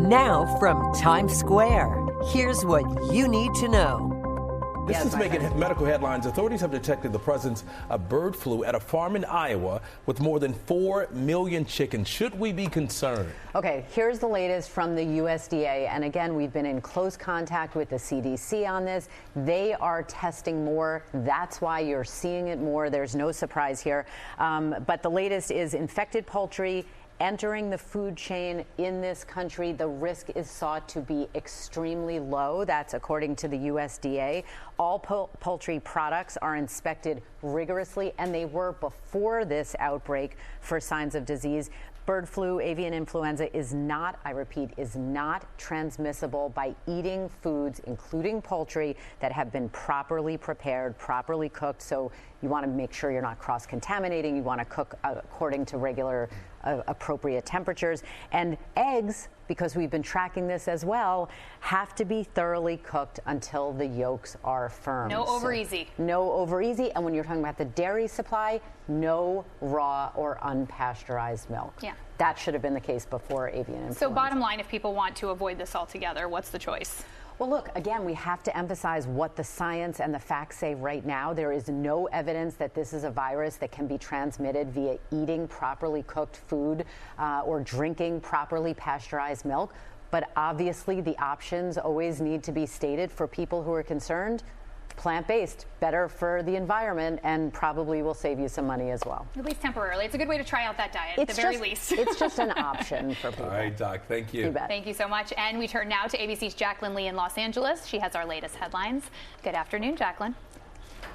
Now from Times Square, here's what you need to know. This is making medical headlines. Authorities have detected the presence of bird flu at a farm in Iowa with more than 4 million chickens. Should we be concerned? Okay, here's the latest from the USDA. And again, we've been in close contact with the CDC on this. They are testing more. That's why you're seeing it more. There's no surprise here. But the latest is infected poultry entering the food chain in this country. The risk is thought to be extremely low. That's according to the USDA. All poultry products are inspected rigorously, and they were before this outbreak for signs of disease. Bird flu, avian influenza is not, I repeat, is not transmissible by eating foods, including poultry, that have been properly prepared, properly cooked. So you want to make sure you're not cross-contaminating. You want to cook according to regular, appropriate temperatures. And eggs, because we've been tracking this as well, have to be thoroughly cooked until the yolks are firm. No over easy. No over easy. And when you're talking about the dairy supply, no raw or unpasteurized milk. Yeah. That should have been the case before avian influenza. So bottom line, if people want to avoid this altogether, what's the choice? Well, look, again, we have to emphasize what the science and the facts say right now. There is no evidence that this is a virus that can be transmitted via eating properly cooked food or drinking properly pasteurized milk. But obviously, the options always need to be stated for people who are concerned. Plant-based, better for the environment, and probably will save you some money as well. At least temporarily. It's a good way to try out that diet, at the very least. It's just an option for people. All right, Doc, thank you. You bet. Thank you so much. And we turn now to ABC's Jacqueline Lee in Los Angeles. She has our latest headlines. Good afternoon, Jacqueline.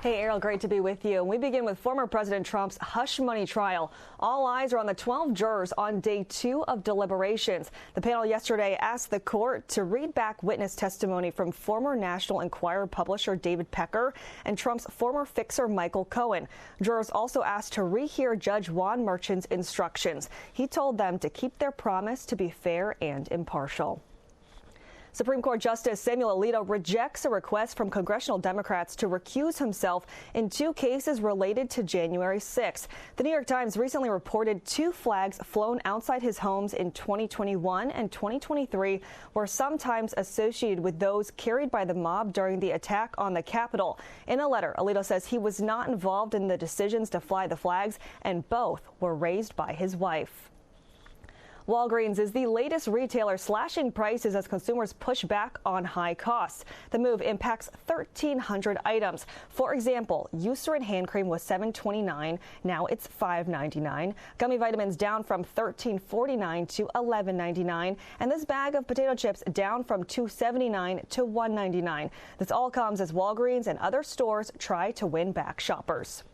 Hey, Errol, great to be with you. We begin with former President Trump's hush money trial. All eyes are on the 12 jurors on day 2 of deliberations. The panel yesterday asked the court to read back witness testimony from former National Enquirer publisher David Pecker and Trump's former fixer Michael Cohen. Jurors also asked to rehear Judge Juan Merchan's instructions. He told them to keep their promise to be fair and impartial. Supreme Court Justice Samuel Alito rejects a request from congressional Democrats to recuse himself in 2 cases related to January 6th. The New York Times recently reported 2 flags flown outside his homes in 2021 and 2023 were sometimes associated with those carried by the mob during the attack on the Capitol. In a letter, Alito says he was not involved in the decisions to fly the flags, and both were raised by his wife. Walgreens is the latest retailer slashing prices as consumers push back on high costs. The move impacts 1,300 items. For example, Eucerin hand cream was $7.29. Now it's $5.99. Gummy vitamins down from $13.49 to $11.99. And this bag of potato chips down from $2.79 to $1.99. This all comes as Walgreens and other stores try to win back shoppers.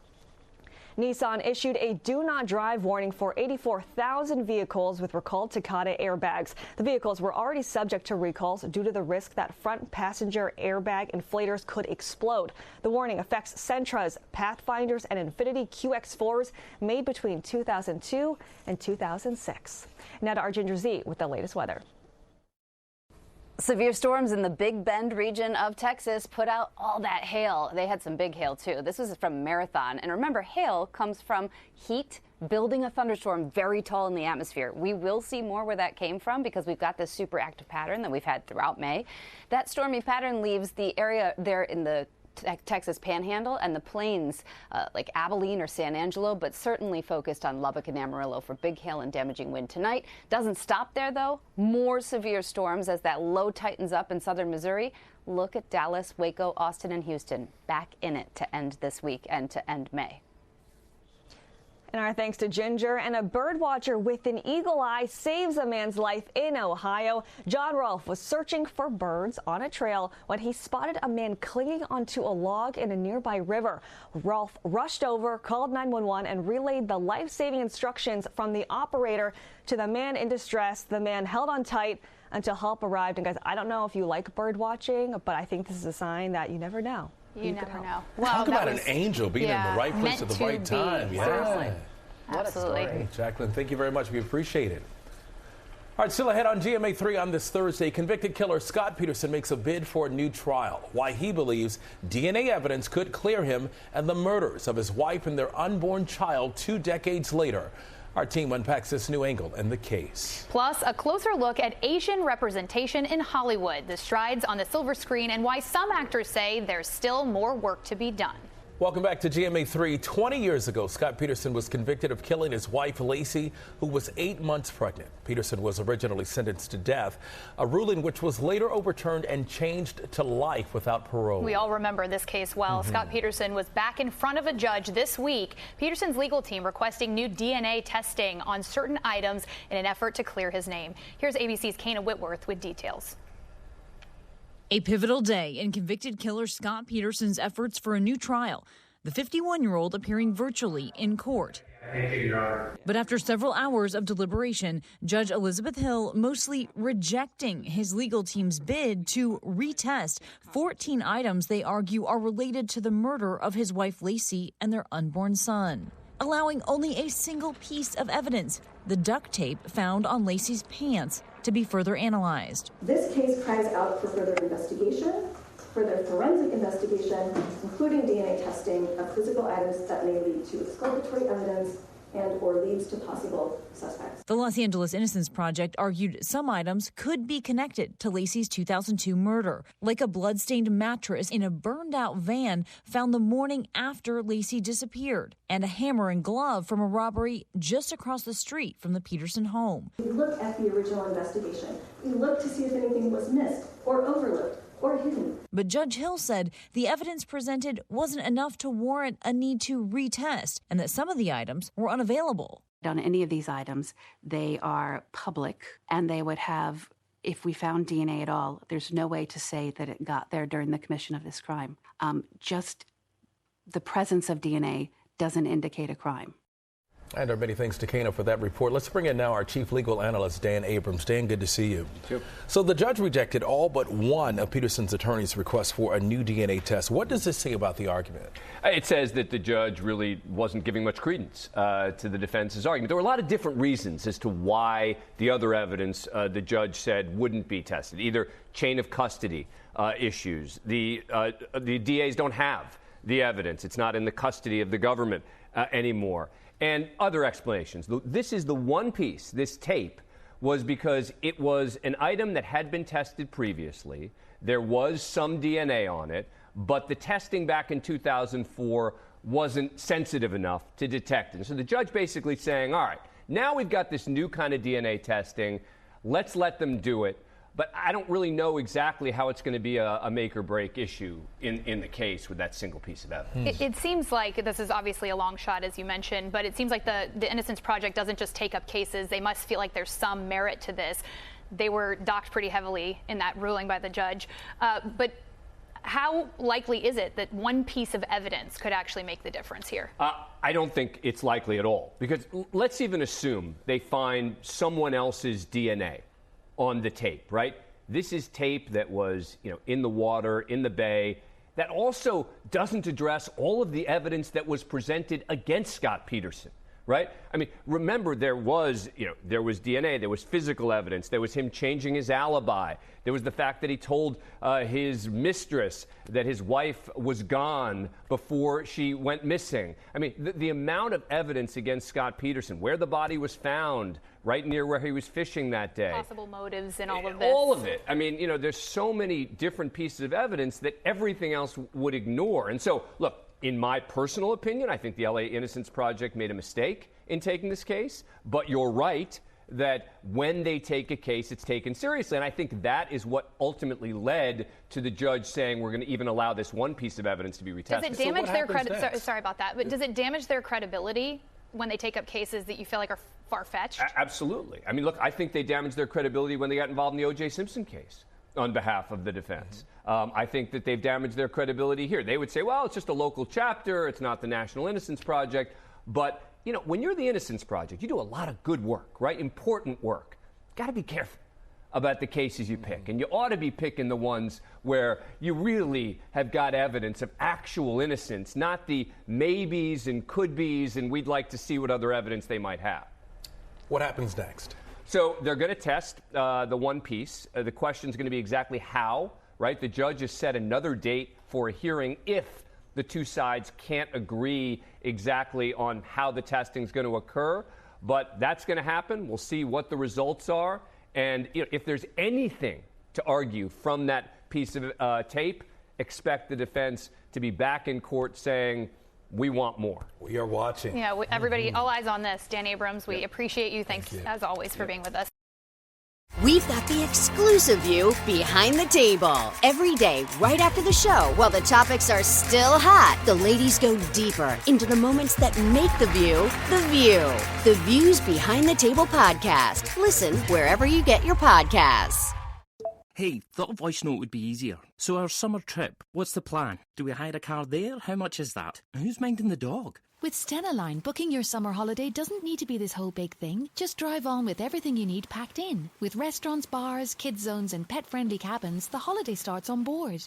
Nissan issued a do-not-drive warning for 84,000 vehicles with recalled Takata airbags. The vehicles were already subject to recalls due to the risk that front passenger airbag inflators could explode. The warning affects Sentras, Pathfinders, and Infiniti QX4s made between 2002 and 2006. Now to our Ginger Z with the latest weather. Severe storms in the Big Bend region of Texas put out all that hail. They had some big hail, too. This was from Marathon. And remember, hail comes from heat building a thunderstorm very tall in the atmosphere. We will see more where that came from because we've got this super active pattern that we've had throughout May. That stormy pattern leaves the area there in the Texas Panhandle and the plains like Abilene or San Angelo, but certainly focused on Lubbock and Amarillo for big hail and damaging wind tonight. Doesn't stop there, though. More severe storms as that low tightens up in southern Missouri. Look at Dallas, Waco, Austin, and Houston back in it to end this week and to end May. And our thanks to Ginger. And a bird watcher with an eagle eye saves a man's life in Ohio. John Rolfe was searching for birds on a trail when he spotted a man clinging onto a log in a nearby river. Rolfe rushed over, called 911, and relayed the life-saving instructions from the operator to the man in distress. The man held on tight until help arrived. And guys, I don't know if you like bird watching, but I think this is a sign that you never know. You never know. Well, talk about an angel being in the right place at the right time. Seriously. What Absolutely. a story. Jacqueline, thank you very much. We appreciate it. All right, still ahead on GMA3 on this Thursday, convicted killer Scott Peterson makes a bid for a new trial. Why he believes DNA evidence could clear him and the murders of his wife and their unborn child 2 decades later. Our team unpacks this new angle in the case. Plus, a closer look at Asian representation in Hollywood, the strides on the silver screen, and why some actors say there's still more work to be done. Welcome back to GMA3. 20 years ago, Scott Peterson was convicted of killing his wife, Lacey, who was 8 months pregnant. Peterson was originally sentenced to death, a ruling which was later overturned and changed to life without parole. We all remember this case well. Scott Peterson was back in front of a judge this week. Peterson's legal team requesting new DNA testing on certain items in an effort to clear his name. Here's ABC's Kana Whitworth with details. A pivotal day in convicted killer Scott Peterson's efforts for a new trial, the 51-year-old appearing virtually in court. But after several hours of deliberation, Judge Elizabeth Hill mostly rejecting his legal team's bid to retest 14 items they argue are related to the murder of his wife Lacey and their unborn son, allowing only a single piece of evidence, the duct tape found on Lacey's pants, to be further analyzed. This case cries out for further investigation, further forensic investigation, including DNA testing of physical items that may lead to exculpatory evidence and or leads to possible suspects. The Los Angeles Innocence Project argued some items could be connected to Lacey's 2002 murder, like a blood-stained mattress in a burned-out van found the morning after Lacey disappeared, and a hammer and glove from a robbery just across the street from the Peterson home. We look at the original investigation. We look to see if anything was missed or overlooked or hidden. But Judge Hill said the evidence presented wasn't enough to warrant a need to retest, and that some of the items were unavailable. On any of these items, they are public, and they would have, if we found DNA at all, there's no way to say that it got there during the commission of this crime. Just the presence of DNA doesn't indicate a crime. And our many thanks to Kana for that report. Let's bring in now our chief legal analyst, Dan Abrams. Dan, good to see you. Sure. So the judge rejected all but one of Peterson's attorney's requests for a new DNA test. What does this say about the argument? It says that the judge really wasn't giving much credence to the defense's argument. There were a lot of different reasons as to why the other evidence the judge said wouldn't be tested. Either chain of custody issues. The DAs don't have the evidence. It's not in the custody of the government anymore. And other explanations. This is the one piece, this tape, was because it was an item that had been tested previously. There was some DNA on it, but the testing back in 2004 wasn't sensitive enough to detect it. So the judge basically saying, all right, now we've got this new kind of DNA testing. Let's let them do it. But I don't really know exactly how it's going to be a make or break issue in the case with that single piece of evidence. It seems like this is obviously a long shot, as you mentioned, but it seems like the Innocence Project doesn't just take up cases. They must feel like there's some merit to this. They were docked pretty heavily in that ruling by the judge. But how likely is it that one piece of evidence could actually make the difference here? I don't think it's likely at all. Because let's even assume they find someone else's DNA on the tape, right? This is tape that was, in the water, in the bay, that also doesn't address all of the evidence that was presented against Scott Peterson, right? I mean, remember there was DNA, there was physical evidence, there was him changing his alibi, there was the fact that he told his mistress that his wife was gone before she went missing. I mean, the amount of evidence against Scott Peterson, where the body was found, right near where he was fishing that day. Possible motives and all of this. All of it. I mean, there's so many different pieces of evidence that everything else would ignore. And so, look, in my personal opinion, I think the LA Innocence Project made a mistake in taking this case. But you're right that when they take a case, it's taken seriously. And I think that is what ultimately led to the judge saying we're going to even allow this one piece of evidence to be retested. Does it damage their credibility? Sorry about that. But does it damage their credibility when they take up cases that you feel like are far-fetched? Absolutely. I mean, look, I think they damaged their credibility when they got involved in the O.J. Simpson case on behalf of the defense. I think that they've damaged their credibility here. They would say, well, it's just a local chapter. It's not the National Innocence Project. But, when you're the Innocence Project, you do a lot of good work, right? Important work. Got to be careful about the cases you pick. And you ought to be picking the ones where you really have got evidence of actual innocence, not the maybes and could-bes, and we'd like to see what other evidence they might have. What happens next? So they're going to test the one piece. The question is going to be exactly how, right? The judge has set another date for a hearing if the two sides can't agree exactly on how the testing is going to occur. But that's going to happen. We'll see what the results are. And if there's anything to argue from that piece of tape, expect the defense to be back in court saying, we want more. We are watching. Yeah, everybody, all eyes on this. Dan Abrams, we appreciate you. Thanks, as always, for being with us. We've got the exclusive view behind the table. Every day, right after the show, while the topics are still hot, the ladies go deeper into the moments that make the View the View. The Views Behind the Table podcast. Listen wherever you get your podcasts. Hey, thought a voice note would be easier. So our summer trip, what's the plan? Do we hire a car there? How much is that? Who's minding the dog? With Stena Line, booking your summer holiday doesn't need to be this whole big thing. Just drive on with everything you need packed in. With restaurants, bars, kids zones and pet-friendly cabins, the holiday starts on board.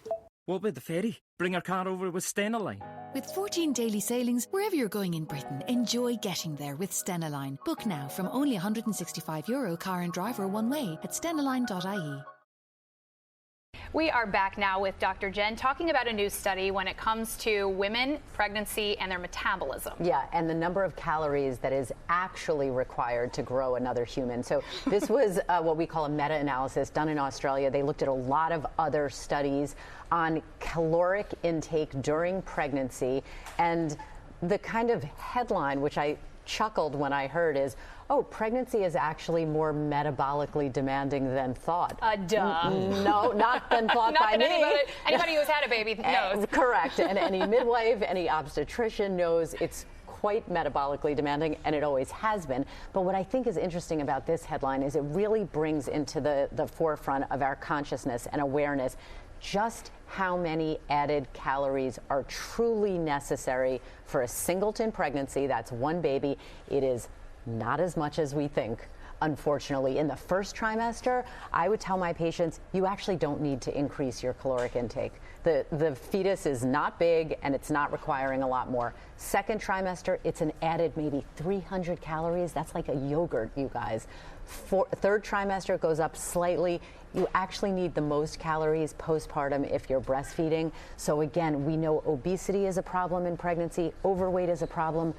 What about the ferry? Bring our car over with Stena Line. With 14 daily sailings, wherever you're going in Britain, enjoy getting there with Stena Line. Book now from only €165 car and driver one way at stenaline.ie. We are back now with Dr. Jen talking about a new study when it comes to women, pregnancy, and their metabolism. Yeah, and the number of calories that is actually required to grow another human. So this was what we call a meta-analysis done in Australia. They looked at a lot of other studies on caloric intake during pregnancy. And the kind of headline, which I chuckled when I heard, is, oh, pregnancy is actually more metabolically demanding than thought. Duh. No, not than thought not by that me. Anybody who's had a baby knows. Correct. And any midwife, any obstetrician knows it's quite metabolically demanding, and it always has been. But what I think is interesting about this headline is it really brings into the forefront of our consciousness and awareness just how many added calories are truly necessary for a singleton pregnancy. That's one baby. It is not as much as we think. Unfortunately, in the first trimester, I would tell my patients, you actually don't need to increase your caloric intake. The fetus is not big and it's not requiring a lot more. Second trimester, it's an added maybe 300 calories. That's like a yogurt, you guys. Third trimester, it goes up slightly. You actually need the most calories postpartum if you're breastfeeding. So again, we know obesity is a problem in pregnancy. Overweight is a problem.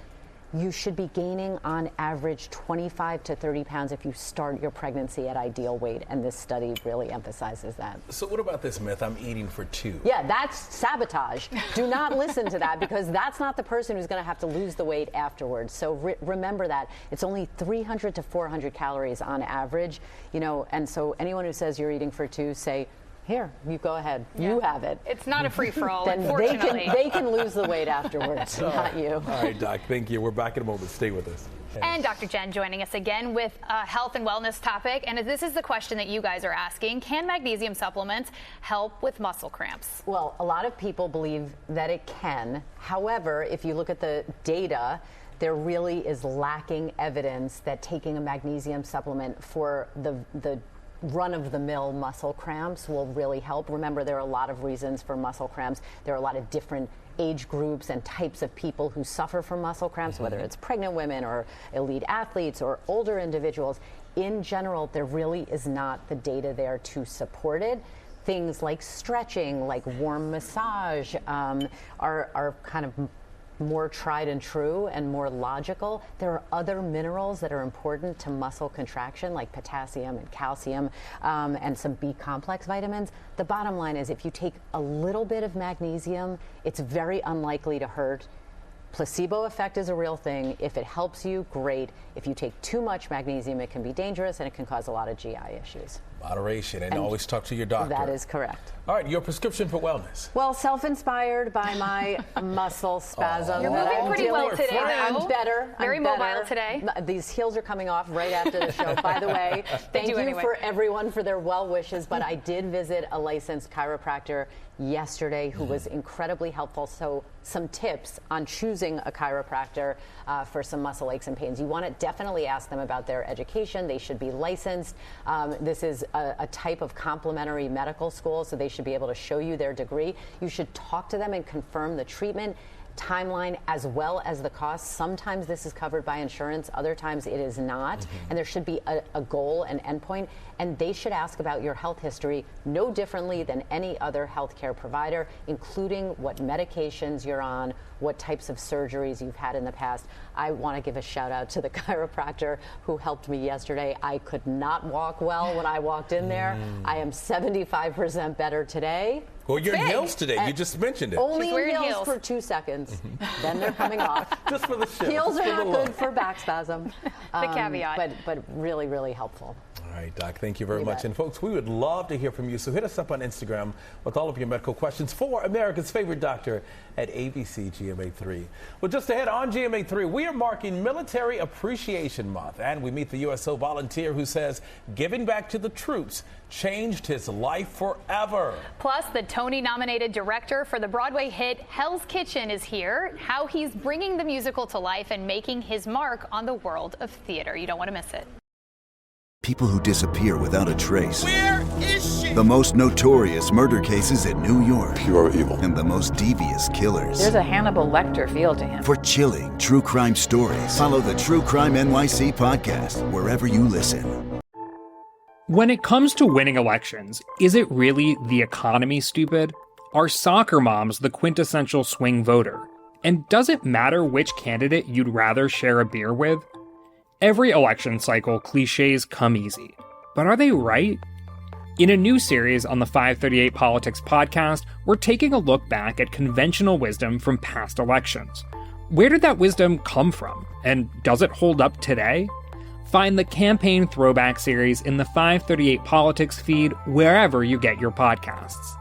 You should be gaining on average 25 to 30 pounds if you start your pregnancy at ideal weight, and this study really emphasizes that. So what about this myth, I'm eating for two? Yeah, that's sabotage. Do not listen to that, because that's not the person who's going to have to lose the weight afterwards. So remember that. It's only 300 to 400 calories on average, and so anyone who says you're eating for two, say, here, you go ahead. Yeah. You have it. It's not a free-for-all, then unfortunately. They can lose the weight afterwards, not you. All right, Doc, thank you. We're back in a moment. Stay with us. And Dr. Jen joining us again with a health and wellness topic. And this is the question that you guys are asking. Can magnesium supplements help with muscle cramps? Well, a lot of people believe that it can. However, if you look at the data, there really is lacking evidence that taking a magnesium supplement for the run-of-the-mill muscle cramps will really help. Remember, there are a lot of reasons for muscle cramps. There are a lot of different age groups and types of people who suffer from muscle cramps, whether it's pregnant women or elite athletes or older individuals. In general, there really is not the data there to support it. Things like stretching, like warm massage, are kind of more tried and true and more logical. There are other minerals that are important to muscle contraction, like potassium and calcium, and some B complex vitamins. The bottom line is, if you take a little bit of magnesium, it's very unlikely to hurt. Placebo effect is a real thing. If it helps you, great. If you take too much magnesium, it can be dangerous and it can cause a lot of GI issues. Moderation, and always talk to your doctor. That is correct. All right, your prescription for wellness. Well, self-inspired by my muscle spasm. You're moving pretty well today, though. I'm better. Very mobile today. These heels are coming off right after the show. By the way, thank you for everyone for their well wishes, but I did visit a licensed chiropractor yesterday who was incredibly helpful. So some tips on choosing a chiropractor for some muscle aches and pains. You want to definitely ask them about their education. They should be licensed. This is a type of complementary medical school, so they should be able to show you their degree. You should talk to them and confirm the treatment timeline as well as the cost. Sometimes this is covered by insurance, other times it is not, and there should be a goal and endpoint. and they should ask about your health history no differently than any other healthcare provider, including what medications you're on, what types of surgeries you've had in the past. I want to give a shout out to the chiropractor who helped me yesterday. I could not walk well when I walked in there. I am 75% better today. Well, you're in heels today. You just mentioned it. Only in heels for 2 seconds. Then they're coming off. Just for the show. Heels are not good for back spasm. The caveat. But really, really helpful. All right, Doc, thank you very much. And folks, we would love to hear from you. So hit us up on Instagram with all of your medical questions for America's favorite doctor at ABC GMA3. Well, just ahead on GMA3, we are marking Military Appreciation Month. And we meet the USO volunteer who says giving back to the troops changed his life forever. Plus, the Tony-nominated director for the Broadway hit Hell's Kitchen is here. How he's bringing the musical to life and making his mark on the world of theater. You don't want to miss it. People who disappear without a trace. Where is she? The most notorious murder cases in New York. Pure evil. And the most devious killers. There's a Hannibal Lecter feel to him. For chilling true crime stories, follow the True Crime NYC podcast wherever you listen. When it comes to winning elections, is it really the economy, stupid? Are soccer moms the quintessential swing voter? And does it matter which candidate you'd rather share a beer with? Every election cycle, cliches come easy. But are they right? In a new series on the 538 Politics podcast, we're taking a look back at conventional wisdom from past elections. Where did that wisdom come from? And does it hold up today? Find the Campaign Throwback series in the 538 Politics feed wherever you get your podcasts.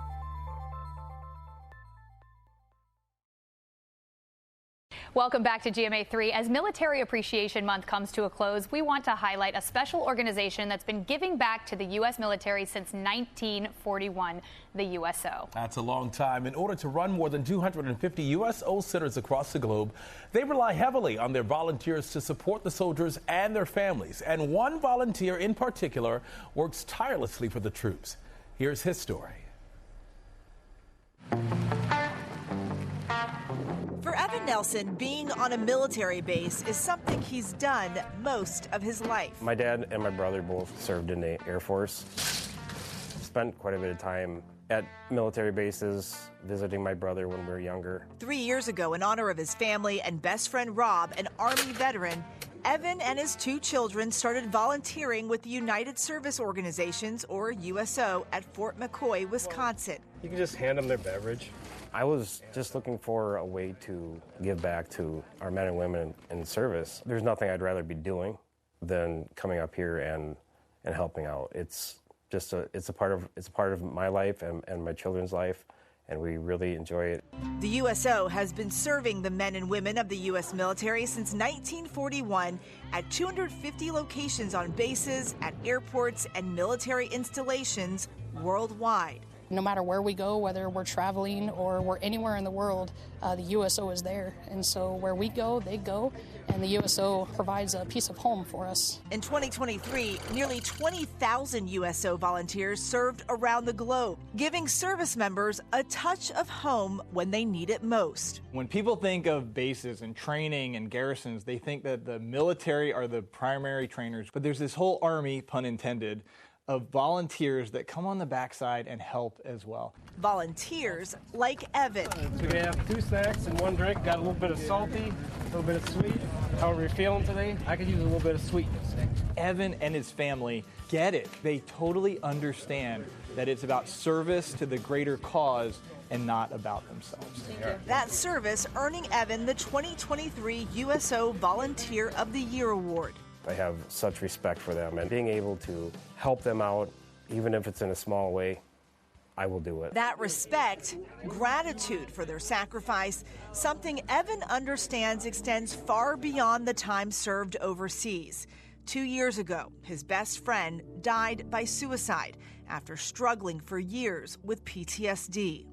Welcome back to GMA3. As Military Appreciation Month comes to a close, we want to highlight a special organization that's been giving back to the U.S. military since 1941, the USO. That's a long time. In order to run more than 250 USO centers across the globe, they rely heavily on their volunteers to support the soldiers and their families. And one volunteer in particular works tirelessly for the troops. Here's his story. For Evan Nelson, being on a military base is something he's done most of his life. My dad and my brother both served in the Air Force. Spent quite a bit of time at military bases, visiting my brother when we were younger. 3 years ago, in honor of his family and best friend Rob, an Army veteran, Evan and his 2 children started volunteering with the United Service Organizations, or USO, at Fort McCoy, Wisconsin. You can just hand them their beverage. I was just looking for a way to give back to our men and women in service. There's nothing I'd rather be doing than coming up here and helping out. It's a part of my life and my children's life, and we really enjoy it. The USO has been serving the men and women of the U.S. military since 1941 at 250 locations on bases, at airports, and military installations worldwide. No matter where we go, whether we're traveling or we're anywhere in the world, the USO is there. And so where we go, they go, and the USO provides a piece of home for us. In 2023, nearly 20,000 USO volunteers served around the globe, giving service members a touch of home when they need it most. When people think of bases and training and garrisons, they think that the military are the primary trainers. But there's this whole army, pun intended, of volunteers that come on the backside and help as well. Volunteers like Evan. So we have 2 snacks and 1 drink. Got a little bit of salty, a little bit of sweet. How are we feeling today? I could use a little bit of sweetness. Evan and his family get it. They totally understand that it's about service to the greater cause and not about themselves. That service earning Evan the 2023 USO Volunteer of the Year Award. I have such respect for them, and being able to help them out, even if it's in a small way, I will do it. That respect, gratitude for their sacrifice, something Evan understands extends far beyond the time served overseas. 2 years ago, his best friend died by suicide after struggling for years with PTSD.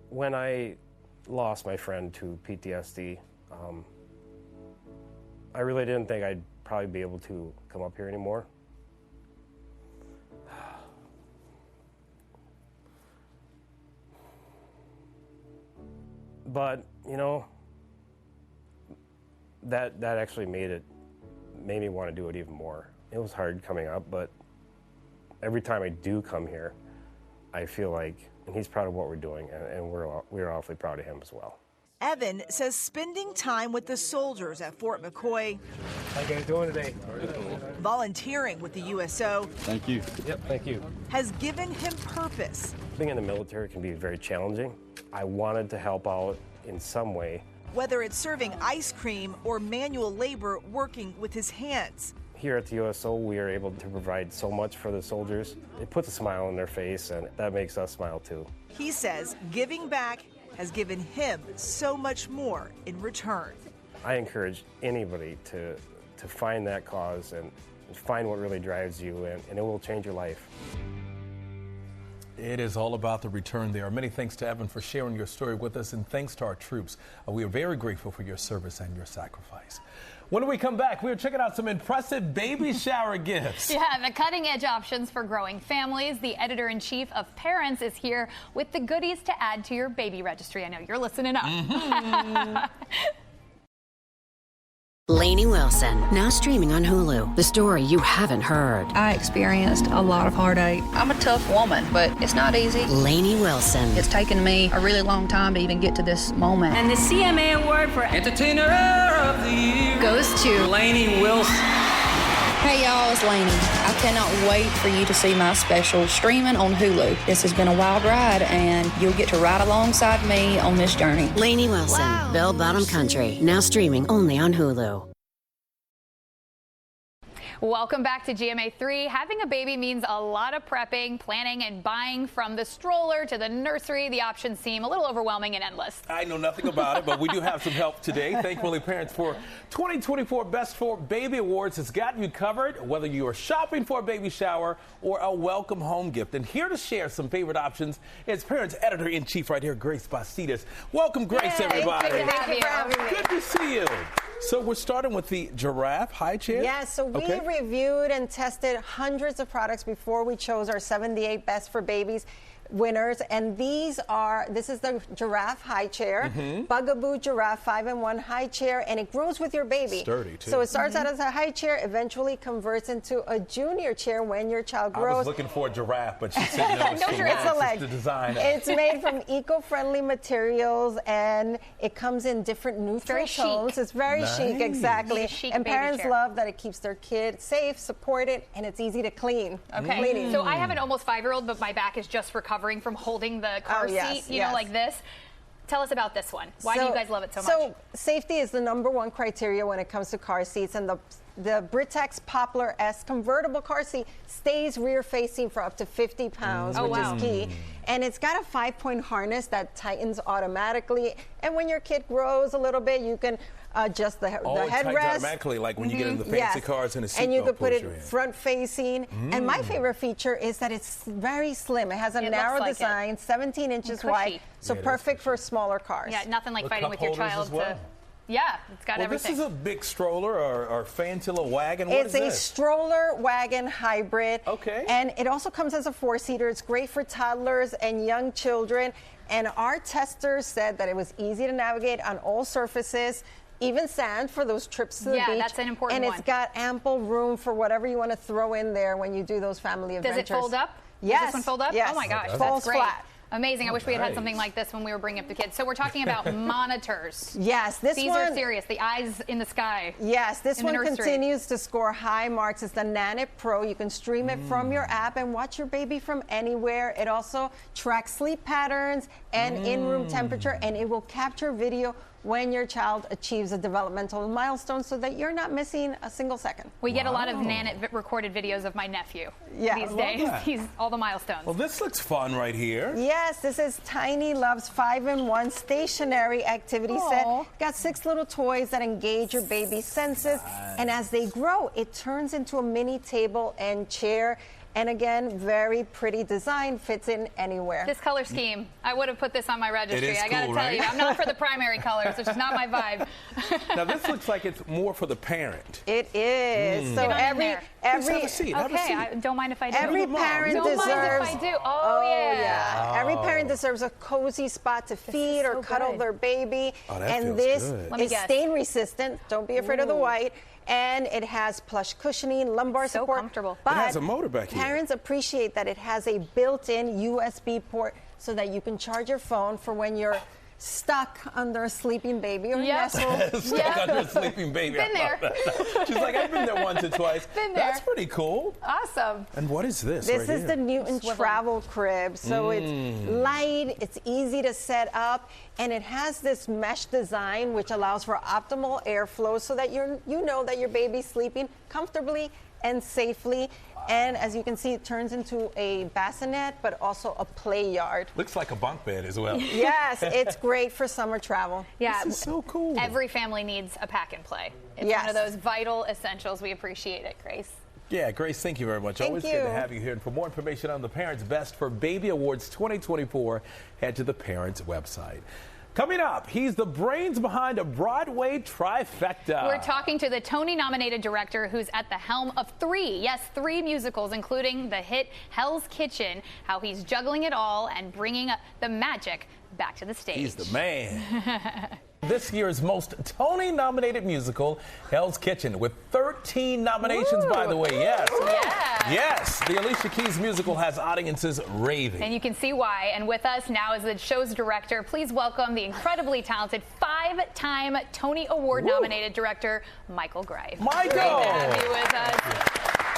When I lost my friend to PTSD, I really didn't think I'd probably be able to come up here anymore. But, you know, that actually made me want to do it even more. It was hard coming up, but every time I do come here, I feel like, and he's proud of what we're doing, and we're awfully proud of him as well. Evan says spending time with the soldiers at Fort McCoy, How you guys doing today? volunteering with the USO, Thank you. Yep, thank you. has given him purpose. Being in the military can be very challenging. I wanted to help out in some way. Whether it's serving ice cream or manual labor working with his hands. Here at the USO, we are able to provide so much for the soldiers. It puts a smile on their face, and that makes us smile too. He says giving back has given him so much more in return. I encourage anybody to find that cause and find what really drives you, and it will change your life. It is all about the return there. Many thanks to Evan for sharing your story with us, and thanks to our troops. We are very grateful for your service and your sacrifice. When we come back, we're checking out some impressive baby shower gifts. Yeah, the cutting-edge options for growing families. The editor-in-chief of Parents is here with the goodies to add to your baby registry. I know you're listening up. Lainey Wilson, now streaming on Hulu. The story you haven't heard. I experienced a lot of heartache. I'm a tough woman, but it's not easy. Lainey Wilson. It's taken me a really long time to even get to this moment. And the CMA Award for Entertainer of the Year goes to Lainey Wilson. Hey y'all, it's Lainey. I cannot wait for you to see my special streaming on Hulu. This has been a wild ride, and you'll get to ride alongside me on this journey. Lainey Wilson, Bell Bottom Country, now streaming only on Hulu. Welcome back to GMA3. Having a baby means a lot of prepping, planning, and buying. From the stroller to the nursery, the options seem a little overwhelming and endless. I know nothing about it, but we do have some help today. Thankfully, Parents for 2024 Best for Baby Awards has got you covered, whether you are shopping for a baby shower or a welcome home gift. And here to share some favorite options is Parents Editor-in-Chief right here, Grace Bastidas. Welcome, Grace, everybody. Good to have you. Good to see you. So we're starting with the giraffe high chair? Yes, so we reviewed and tested hundreds of products before we chose our 78 Best for Babies winners, and this is the giraffe high chair, Bugaboo Giraffe 5-in-1 high chair, and it grows with your baby. Sturdy too. So it starts out as a high chair, eventually converts into a junior chair when your child grows. I was looking for a giraffe, but she said no. It's a leg. The design. It's made from eco-friendly materials, and it comes in different neutral tones. It's very chic, exactly. Chic and baby parents chair. love that it keeps their kid safe, supported, and it's easy to clean. Okay, Cleaning. so I have an almost 5-year-old, but my back is just recovering from holding the car seat, you know, like this. Tell us about this one. Why do you guys love it so much? So safety is the #1 criteria when it comes to car seats, and the Britax Poplar S convertible car seat stays rear facing for up to 50 pounds, which is key. And it's got a 5-point harness that tightens automatically. And when your kid grows a little bit, you can adjust the headrest. Tightens automatically, like when you get in the fancy cars and the seatbelt. And you can put it front facing. And my favorite feature is that it's very slim. It has a narrow design, 17 inches wide, so perfect for smaller cars. Yeah, nothing like fighting with your child to. Yeah, it's got everything. This is a big stroller or Fantilla wagon. What is this? It's a stroller wagon hybrid. Okay. And it also comes as a 4-seater. It's great for toddlers and young children. And our testers said that it was easy to navigate on all surfaces, even sand for those trips to the beach. Yeah, that's an important one. one. And it's got ample room for whatever you want to throw in there when you do those family adventures. Does it fold up? Yes. Does this one fold up? Yes. Oh my gosh, Falls that's great. flat. Amazing. I wish we had had something like this when we were bringing up the kids. So we're talking about monitors. Yes, These are serious. The eyes in the sky. Yes, this one continues to score high marks. It's the Nanit Pro. You can stream it from your app and watch your baby from anywhere. It also tracks sleep patterns and in-room temperature, and it will capture video when your child achieves a developmental milestone so that you're not missing a single second. We get a lot of Nanit recorded videos of my nephew these days. He's all the milestones. Well, this looks fun right here. Yes, this is Tiny Love's 5-in-1 stationary activity set. Got 6 little toys that engage your baby's senses. And as they grow, it turns into a mini table and chair. And again, very pretty design, fits in anywhere. This color scheme, I would have put this on my registry. I gotta tell you, I'm not for the primary colors. It's just not my vibe. Now this looks like it's more for the parent. It is. So every have a seat. I don't mind if I do. Every parent deserves. Don't mind if I do. Oh yeah. Every parent deserves a cozy spot to feed or cuddle their baby. Oh, that and feels this good. is stain resistant. Don't be afraid of the white. and it has plush cushioning, lumbar support. So comfortable. But it has a motor back here. Parents appreciate that it has a built-in USB port so that you can charge your phone for when you're stuck under a sleeping baby or nestled. Stuck under a sleeping baby. Been there. She's like, I've been there once or twice. Been there. That's pretty cool. Awesome. And what is this? This right is here? the Newton travel crib. So it's light, it's easy to set up, and it has this mesh design which allows for optimal airflow so that you know that your baby's sleeping comfortably and safely. And as you can see, it turns into a bassinet, but also a play yard. Looks like a bunk bed as well. Yes, it's great for summer travel. Yeah, this is so cool. Every family needs a pack and play. It's one of those vital essentials. We appreciate it, Grace. Yeah, Grace, thank you very much. Thank Always you. good to have you here. And for more information on the Parents Best for Baby Awards 2024, head to the Parents website. Coming up, he's the brains behind a Broadway trifecta. We're talking to the Tony-nominated director who's at the helm of three musicals, including the hit Hell's Kitchen, how he's juggling it all and bringing the magic back to the stage. He's the man. This year's most Tony-nominated musical, Hell's Kitchen, with 13 nominations, by the way. Yes. Yeah. Yes. The Alicia Keys musical has audiences raving. And you can see why. And with us now is the show's director. Please welcome the incredibly talented 5-time Tony Award-nominated director, Michael Greif. Michael! Great to have you with us.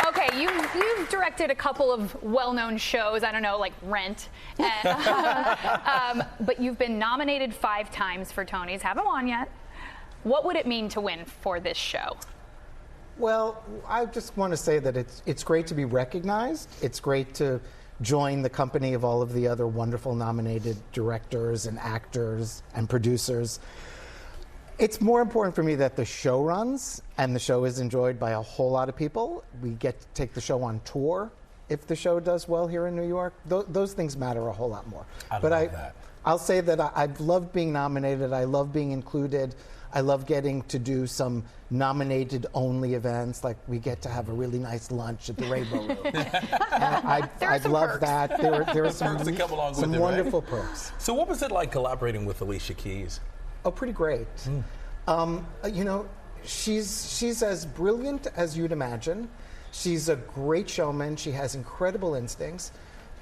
Okay, you've directed a couple of well-known shows, I don't know, like Rent. But you've been nominated 5 times for Tonys. Haven't won yet. What would it mean to win for this show? Well, I just want to say that it's great to be recognized. It's great to join the company of all of the other wonderful nominated directors and actors and producers. It's more important for me that the show runs and the show is enjoyed by a whole lot of people. We get to take the show on tour if the show does well here in New York. Those things matter a whole lot more. I'll say that I've loved being nominated. I love being included. I love getting to do some nominated-only events, like we get to have a really nice lunch at the Rainbow Room. I've loved that. There are some wonderful perks. So what was it like collaborating with Alicia Keys? Oh, pretty great. You know, she's as brilliant as you'd imagine. She's a great showman. She has incredible instincts.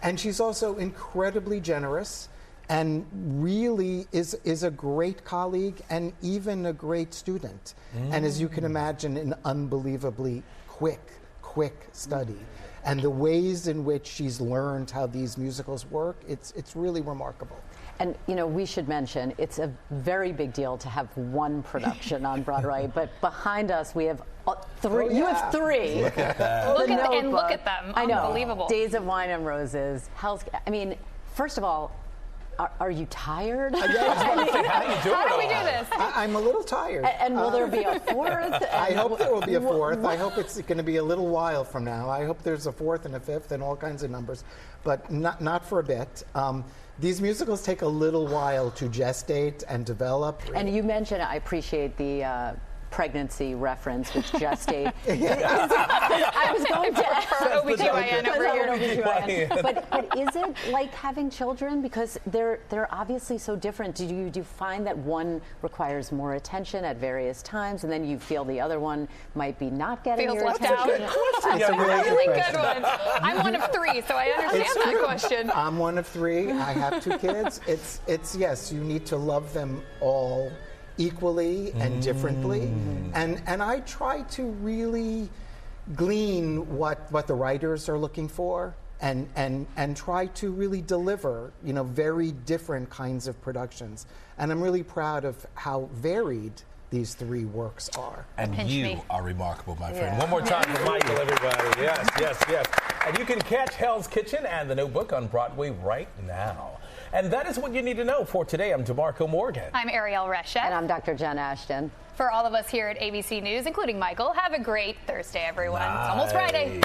And she's also incredibly generous and really is a great colleague and even a great student. And as you can imagine, an unbelievably quick study. And the ways in which she's learned how these musicals work, it's really remarkable. And, you know, we should mention, it's a very big deal to have one production on Broadway, but behind us we have 3. Oh, yeah. You have 3. Look at that. And look at them. I know. Unbelievable. Days of Wine and Roses. I mean, first of all, are you tired? How do we do this? I'm a little tired. And will there be a 4th? I hope there will be a 4th. I hope it's going to be a little while from now. I hope there's a 4th and a 5th and all kinds of numbers, but not for a bit. These musicals take a little while to gestate and develop. And you mentioned, I appreciate the pregnancy reference with gestate. I was going to ask OBGYN over here. But is it like having children? Because they're obviously so different. Do you find that one requires more attention at various times, and then you feel the other one might be not getting your left attention? out. That's a really good one. I'm one of 3, so I understand that question. I'm one of 3. I have 2 kids. It's yes, you need to love them all equally and differently, and I try to really glean what the writers are looking for and try to really deliver, you know, very different kinds of productions. And I'm really proud of how varied these 3 works are. And you are remarkable, my friend. One more time for Michael, everybody. Yes. And you can catch Hell's Kitchen and The Notebook on Broadway right now. And that is what you need to know for today. I'm DeMarco Morgan. I'm Ariel Reshet. And I'm Dr. Jen Ashton. For all of us here at ABC News, including Michael, have a great Thursday, everyone. It's almost Friday.